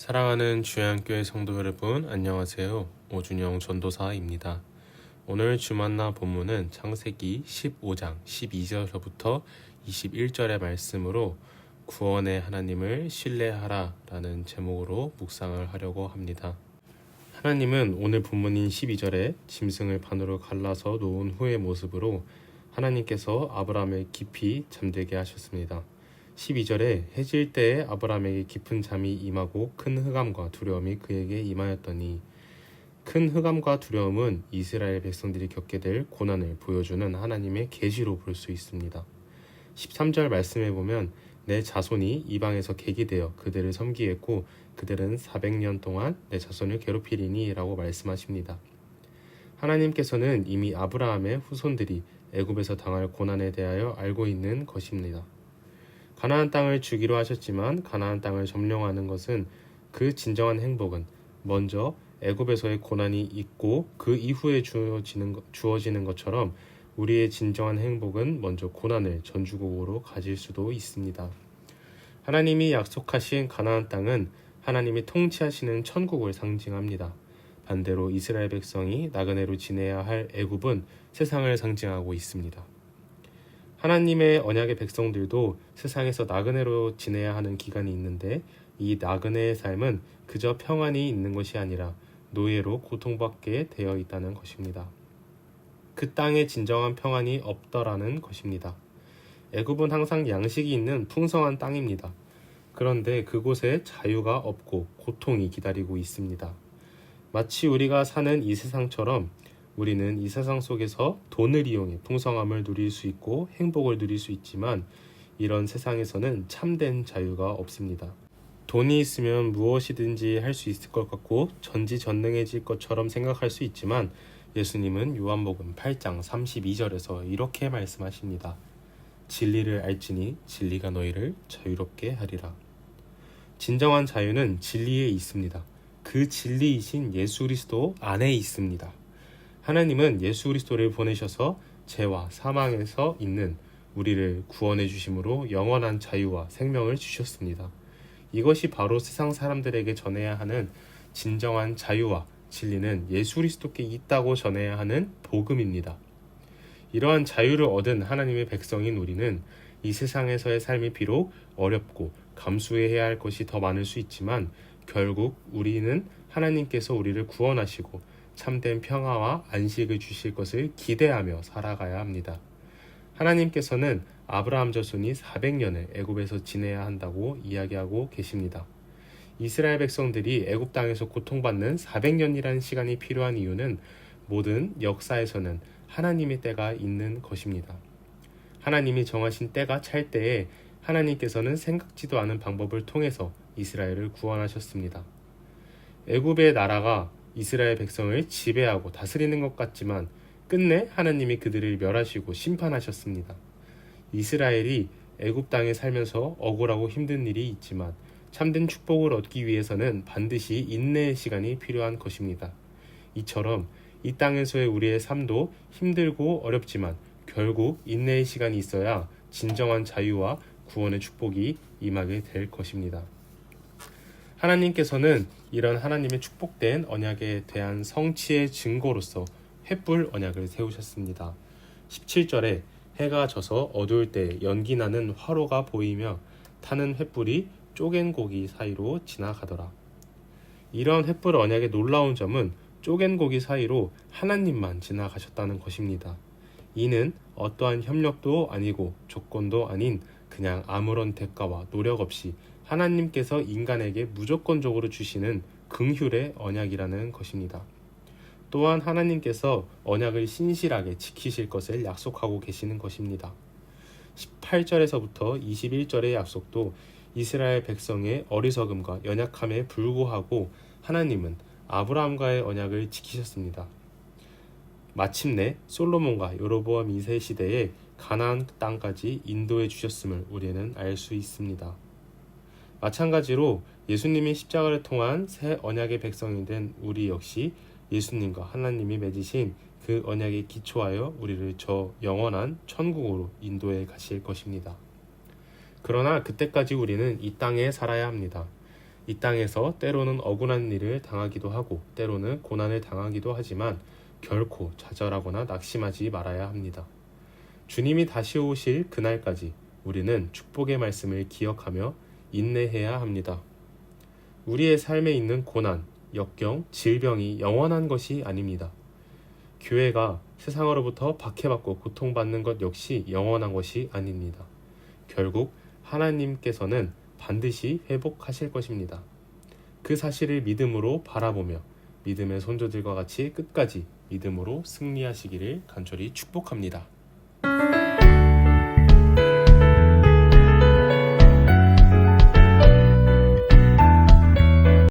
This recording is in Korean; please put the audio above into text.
사랑하는 주양교회 성도 여러분, 안녕하세요. 오준영 전도사입니다. 오늘 주만나 본문은 창세기 15장 12절부터 21절의 말씀으로 구원의 하나님을 신뢰하라 라는 제목으로 묵상을 하려고 합니다. 하나님은 오늘 본문인 12절에 짐승을 반으로 갈라서 놓은 후의 모습으로 하나님께서 아브라함을 깊이 잠들게 하셨습니다. 12절에 해질 때에 아브라함에게 깊은 잠이 임하고 큰 흑암과 두려움이 그에게 임하였더니, 큰 흑암과 두려움은 이스라엘 백성들이 겪게 될 고난을 보여주는 하나님의 계시로 볼 수 있습니다. 13절 말씀에 보면 내 자손이 이방에서 객이 되어 그들을 섬기겠고 그들은 400년 동안 내 자손을 괴롭히리니 라고 말씀하십니다. 하나님께서는 이미 아브라함의 후손들이 애굽에서 당할 고난에 대하여 알고 있는 것입니다. 가나안 땅을 주기로 하셨지만 가나안 땅을 점령하는 것은 그 진정한 행복은 먼저 애굽에서의 고난이 있고 그 이후에 주어지는 것처럼 우리의 진정한 행복은 먼저 고난을 전주곡으로 가질 수도 있습니다. 하나님이 약속하신 가나안 땅은 하나님이 통치하시는 천국을 상징합니다. 반대로 이스라엘 백성이 나그네로 지내야 할 애굽은 세상을 상징하고 있습니다. 하나님의 언약의 백성들도 세상에서 나그네로 지내야 하는 기간이 있는데, 이 나그네의 삶은 그저 평안이 있는 것이 아니라 노예로 고통받게 되어 있다는 것입니다. 그 땅에 진정한 평안이 없더라는 것입니다. 애굽은 항상 양식이 있는 풍성한 땅입니다. 그런데 그곳에 자유가 없고 고통이 기다리고 있습니다. 마치 우리가 사는 이 세상처럼 우리는 이 세상 속에서 돈을 이용해 풍성함을 누릴 수 있고 행복을 누릴 수 있지만, 이런 세상에서는 참된 자유가 없습니다. 돈이 있으면 무엇이든지 할 수 있을 것 같고 전지전능해질 것처럼 생각할 수 있지만, 예수님은 요한복음 8장 32절에서 이렇게 말씀하십니다. 진리를 알지니 진리가 너희를 자유롭게 하리라. 진정한 자유는 진리에 있습니다. 그 진리이신 예수 그리스도 안에 있습니다. 하나님은 예수 그리스도를 보내셔서 죄와 사망에서 있는 우리를 구원해 주심으로 영원한 자유와 생명을 주셨습니다. 이것이 바로 세상 사람들에게 전해야 하는 진정한 자유와 진리는 예수 그리스도께 있다고 전해야 하는 복음입니다. 이러한 자유를 얻은 하나님의 백성인 우리는 이 세상에서의 삶이 비록 어렵고 감수해야 할 것이 더 많을 수 있지만, 결국 우리는 하나님께서 우리를 구원하시고 참된 평화와 안식을 주실 것을 기대하며 살아가야 합니다. 하나님께서는 아브라함 자손이 400년을 애굽에서 지내야 한다고 이야기하고 계십니다. 이스라엘 백성들이 애굽 땅에서 고통받는 400년이라는 시간이 필요한 이유는 모든 역사에서는 하나님의 때가 있는 것입니다. 하나님이 정하신 때가 찰 때에 하나님께서는 생각지도 않은 방법을 통해서 이스라엘을 구원하셨습니다. 애굽의 나라가 이스라엘 백성을 지배하고 다스리는 것 같지만 끝내 하나님이 그들을 멸하시고 심판하셨습니다. 이스라엘이 애굽 땅에 살면서 억울하고 힘든 일이 있지만 참된 축복을 얻기 위해서는 반드시 인내의 시간이 필요한 것입니다. 이처럼 이 땅에서의 우리의 삶도 힘들고 어렵지만 결국 인내의 시간이 있어야 진정한 자유와 구원의 축복이 임하게 될 것입니다. 하나님께서는 이런 하나님의 축복된 언약에 대한 성취의 증거로서 횃불 언약을 세우셨습니다. 17절에 해가 져서 어두울 때 연기나는 화로가 보이며 타는 횃불이 쪼갠 고기 사이로 지나가더라. 이런 횃불 언약의 놀라운 점은 쪼갠 고기 사이로 하나님만 지나가셨다는 것입니다. 이는 어떠한 협력도 아니고 조건도 아닌 그냥 아무런 대가와 노력 없이 하나님께서 인간에게 무조건적으로 주시는 긍휼의 언약이라는 것입니다. 또한 하나님께서 언약을 신실하게 지키실 것을 약속하고 계시는 것입니다. 18절에서부터 21절의 약속도 이스라엘 백성의 어리석음과 연약함에 불구하고 하나님은 아브라함과의 언약을 지키셨습니다. 마침내 솔로몬과 여로보암 2세 시대에 가나안 땅까지 인도해 주셨음을 우리는 알 수 있습니다. 마찬가지로 예수님이 십자가를 통한 새 언약의 백성이 된 우리 역시 예수님과 하나님이 맺으신 그 언약에 기초하여 우리를 저 영원한 천국으로 인도해 가실 것입니다. 그러나 그때까지 우리는 이 땅에 살아야 합니다. 이 땅에서 때로는 억울한 일을 당하기도 하고 때로는 고난을 당하기도 하지만 결코 좌절하거나 낙심하지 말아야 합니다. 주님이 다시 오실 그날까지 우리는 축복의 말씀을 기억하며 인내해야 합니다. 우리의 삶에 있는 고난, 역경, 질병이 영원한 것이 아닙니다. 교회가 세상으로부터 박해받고 고통받는 것 역시 영원한 것이 아닙니다. 결국 하나님께서는 반드시 회복하실 것입니다. 그 사실을 믿음으로 바라보며 믿음의 손조들과 같이 끝까지 믿음으로 승리하시기를 간절히 축복합니다.